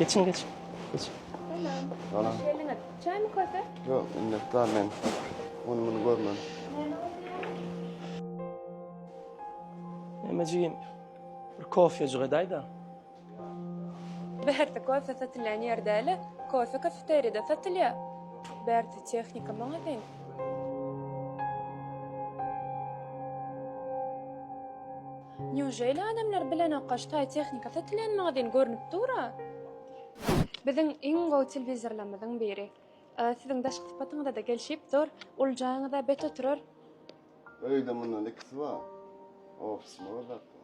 Geçin geçin. Geçin. Tamam. Çay mı kahve? Yok, minnettar men. Onu görmem. Emeciğim bir kofyacı edaydı. Berta kahve satılan yerde kahve kafeteryada satılıyor. Berta teknika magazin. Neujeli adamlar bilen aqaştay teknika satılan magazin görünüp dura. Bizin en gow televizorlarımızdan biri. Sizin daşqı sıfatınızda da gelişip dur, olacağınızda bet oturur. Öyle bunun ikisi var. Ofisime var zaten.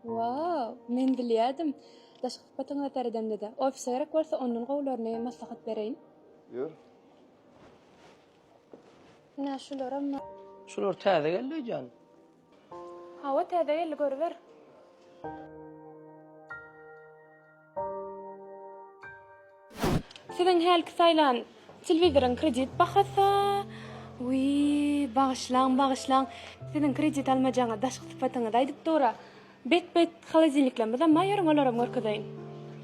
Wow, men bilýärdim. Daşqy sıfatynda täredem dedi. Ofise gerek bolsa onuň gowlaryna maslahat bereýin. Yor. Näme şularam? Şular täze geldi can. Hawa täze ýerli görber. Sizin helki saylan televizorun kredit bahasa. Bağışlan. Sizin kredit almajaňa daşqy sıfatyňyza aýdyp dura. Bet холодильникlerden mayarın olarak görkezeyim.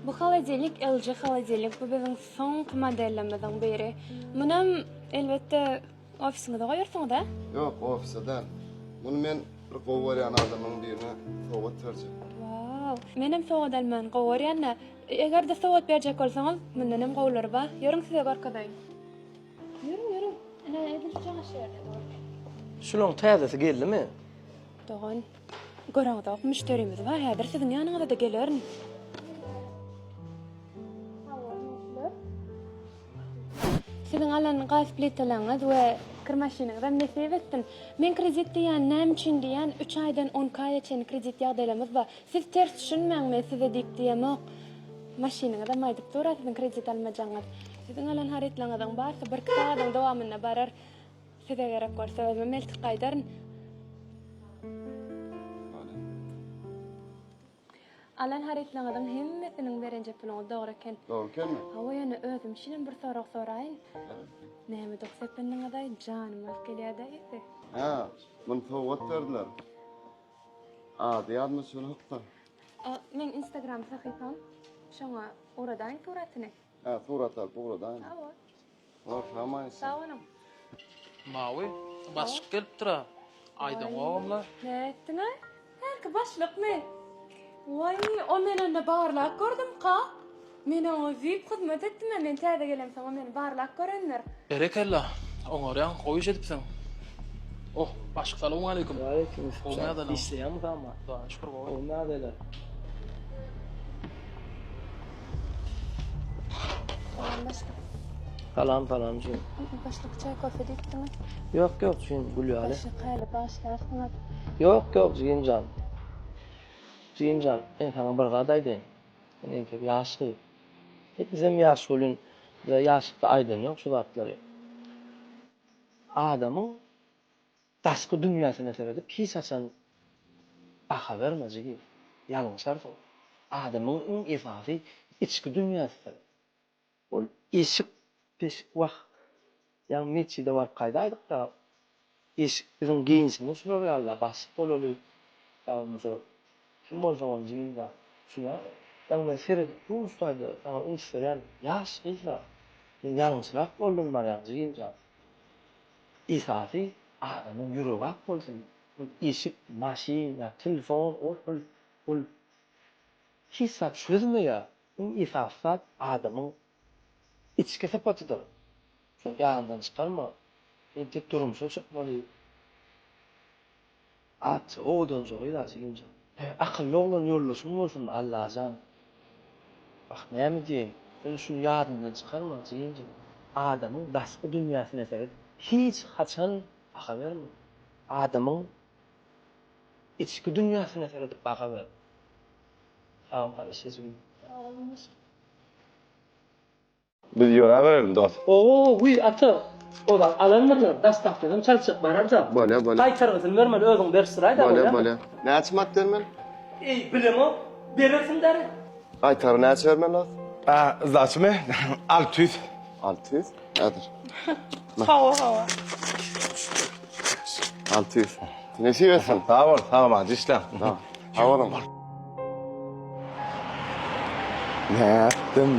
Bu холодильник LG холодильник. Bu bizim son modellerimizden biri. Munam elbette ofisingizde goýarsyňyz da? Yok, ofiseden. Bunu men bir gowaryan adamyň birine sowgat berjek. Wow. Menem sowgat alman gowaryanna. Eger de sowgat berjek bolsaňyz, mundan gowlar ba. Ýörüň size görkezeyim. Ýörüň. Ana edil jaňa şerde. Şular täzesi geldimi? Doğan. Göraňyzda müşterimiz var. Häzir siziň ýanyňyza da gelerin. Siziň alan gaz plitalaňyz we kir maşinaňyz nesebetsin. Men kredit diýän näme üçin diýän 3 aýdan 10 aýa çen kredit ýagdaýlarymyz bar. Siz ters düşünmäňmi size diýip diýemok. Maşinaňyza maýdyp dura siziň kredit almajaňyz. Siziň alan haritlaňyzyň barsa bir kitabyň dowamyna barar. Size gerek bolsa özüme meltik gaýdaryn. Alan haritlaňyzyň hemmesiniň berenje puluna dogry eken. Doğru kelme. Hawa ýene özüm şinem bir sorak soraýyn. Näme doksependiňizde janym az gelýärdi ýa-da? Ha, bunu sowgat berdiler. Diýärmi şunu hukda. Men Instagram sahypam. Şoňa oradaň suratyny. Ha, suratlar buradan. Hawa. Var, tamam. Sag olam. Mavi başyk gelip tura. Aýdan oğamlar. Ne etdiňe? Herki başlyk men. Vay, o menen de barlak gördüm ka. Men o zip hyzmat etdim, men täze gelem sana meni barlak görenler. Berekella. Oňaryan goýuş edipsiň. Oh, başyk salamu alaykum. Aleyküm Olmaya da selam. lan. İşleyen ama. Daha şükür goý. Olmaya da lan. Falan. Başlyk çay kafe diýdiňiz. Yok şimdi gülüyor. Başlyk häli başlarsınız. Yok Ciyincan. Ben sana bir gadaydım. Ben ki yaşlı. Hepimizin yaşlı olun. Yaşlı aydın yok şu vaatları. Adamın taşkı dünyasına sebebi pis açan baka vermez ki. Yalın sarf o. Adamın ifade içki dünyası sebebi. O işik pis vah. Yani Nietzsche'de var kaydaydık da iş bizim giyinsimiz şuraya basit oluyor. Yalnızca kim o zaman cimda şuna ben mesela bu ustaydı ama ustayan yaş ise yalnızca oldum var yani cimda isafı adamın yürüyüp olsun işik maşina telefon ol hissat çözmüyor isafat adamın içki sepatıdır yanından çıkarma tek durumsa çıkmalı at odan sonra cimda akıllı olan yollasın olsun Allah'tan. Bak ne mi diyeyim? Ben şunu yadından çıkarma deyince adamın başka dünyasına sebep hiç kaçan baka verme. Adamın içki dünyasına sebep baka ver. Tamam kardeşim. Biz yola verelim dost. Uy ata. O da alanlar dastak dedim çalçık bararca. Böyle. Qaytarysyn bermeli özüň bersirayda. Böyle. Ne açmak dermen? Bilemo berersin der. Aytar ne açvermen lazım? Zaçme 600. 600. Nedir? Hava. 600. Nesi versin? Sağ ol hadi işlem. Tamam. Havalı mı? Ne ettim?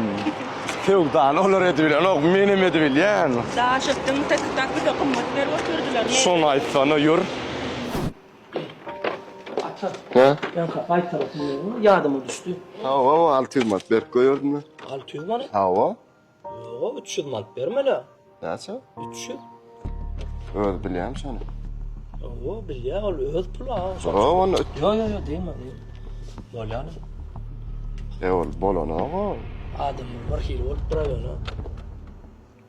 Fevdan olar edibilen, o menem edibilyen. Daşıktın tek bir de kımmatlar oturdular. Son aytsana yur. Ata, Ha? ben kay tarafından yadıma düştü. Hava 600 manat berip koyordum mu? 600 manat. Hava? Yo, 300 manat berme la. Nasıl? 300. Öz bilýän şonu. Yo, bilýär, ol öz pul ha. O onu Yo, deyma, deyma. Bolýany. ol bolana o. Adam bir hil bolup duraýan.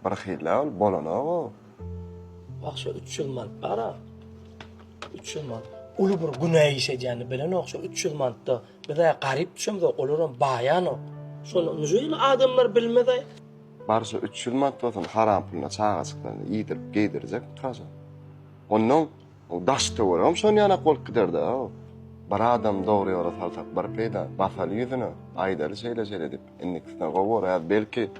Bir hilla ol bolana o. Bak şu 300 manat para. 300 manat. Ulu bir güney işeceğini bilen o. Şu 300 manat da bir de garip düşümde olurum bayan o. Şonu nüzüyle adamlar bilmedi. Barsa 300 manat bolsun haram puluna çağaçyklarını ýidirip giydirecek turaja. Ondan o daşty bolam şonu ýana golp giderdi o. Bir adam dogry ýola salsak bir peýda basaly ýüzüne aýdary şeýle dip ennikisine gowar ýa belki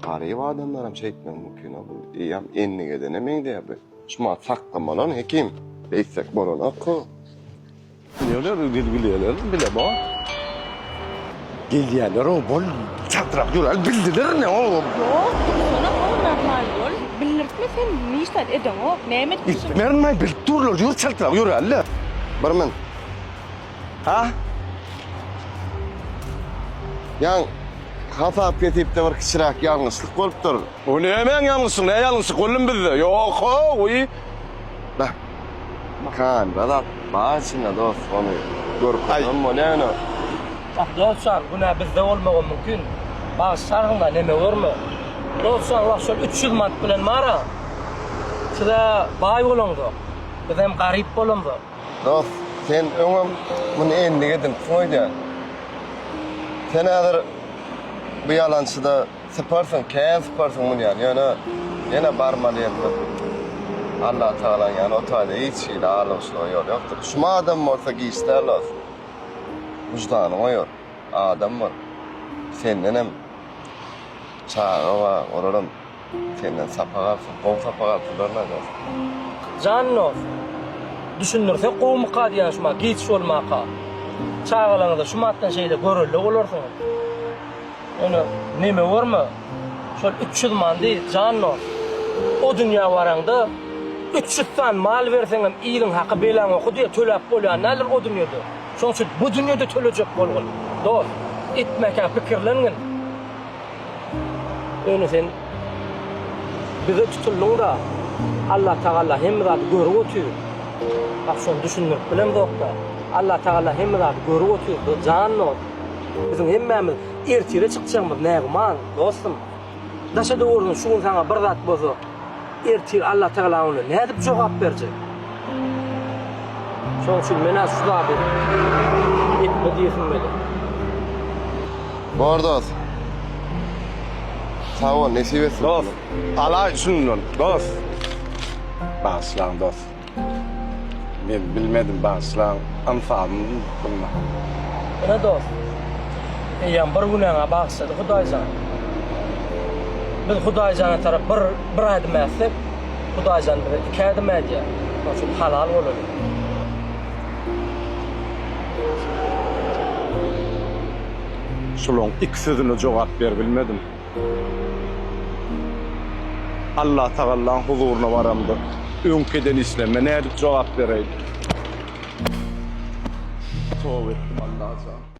garyp adamlar hem çeýtmek mümkin bu. Ýa enniге de nemeň diýip şuma saklamalan hekim beýsek bolan ko. Neler bilgiler bile bu. Geldiler o bol çatrak yol bildiler ne o. Yok, sana o normal yol. Bilirtme sen ne işler edin o? Mehmet kızım. Mermay bil turlar yol çatrak yol alle. Bir min. Ha? Ýa hafap getip de bir kiçirak ýalňyslyk bolup dur. O ne hemen yanlışsın, ne yanlışı kollum bizde. Yok o, uy. Da. Kan, bada başına dost onu görüp ama ne ana? Bak dostlar, buna bizde olmağı mümkün. Bak sarğında neme var mı? Dostlar, bak şöyle 300 manat bilen mara. Sıra bay bolundu. Biz hem garip bolundu. Dost, sen öňüm bunu endi gedin koýdy. Sen hazır bu ýalançyda sıparsın, käz sıparsın bunu ýani. Ýene barmaly ýa-da. Allah Taala ýani o taýda hiç ýyla alysly ýol ýokdur. Şuma adam bolsa giýişlerler. Vicdany goýar. Adam var. Senden hem çağa wa oradan senden sapaga, gol sapaga tutarlar. Cannos. Düşünürse qowmy qadiýan şuma geçiş bolmaka. Çağalaňyzda şumatdan şeýle görüldü bolarsyň. Onu neme barmy? Şol 300 manat cannos. O dünýä baraňda 300 tan mal berseňem ýylyň haky belaň oku diýe töläp bolýan näler o dünýede. Şoň üçin bu dünýede tölejek bolgun. Dost, etmeke pikirlengin. Öňe sen bize tutulduğun da Allah Teala hemrat görüp otur. Bak şonu düşünmek bilen dokta. Allah Teala hemrat görüp otur. Canno. Bizim hemmemiz ertire çıkacağımız nägman dostum. Daşa doğrun şunu sana bir zat bolsa ertir Allah Teala onu ne dip jogap berjek. Şoň üçin mena şuda bir etme diýesim bele. Bordos. Sağ ol, nesip etsin. Dost, ala şunun, dost. Başlan dost. Ben bilmedim başlan, anfamın bununla. Ne dost? Eýan bir günäňe baksady Hudaýjan. Biz Hudaýjana tarap bir adım etsek, Hudaýjan bir iki adım edýär. Şu halal bolar. Şolong ikisine jogap ber bilmedim. Allah Teala'nın huzuruna varamdı. Öňkeden isleme nädip jogap bereydi. Tövbe ettim Allah'a.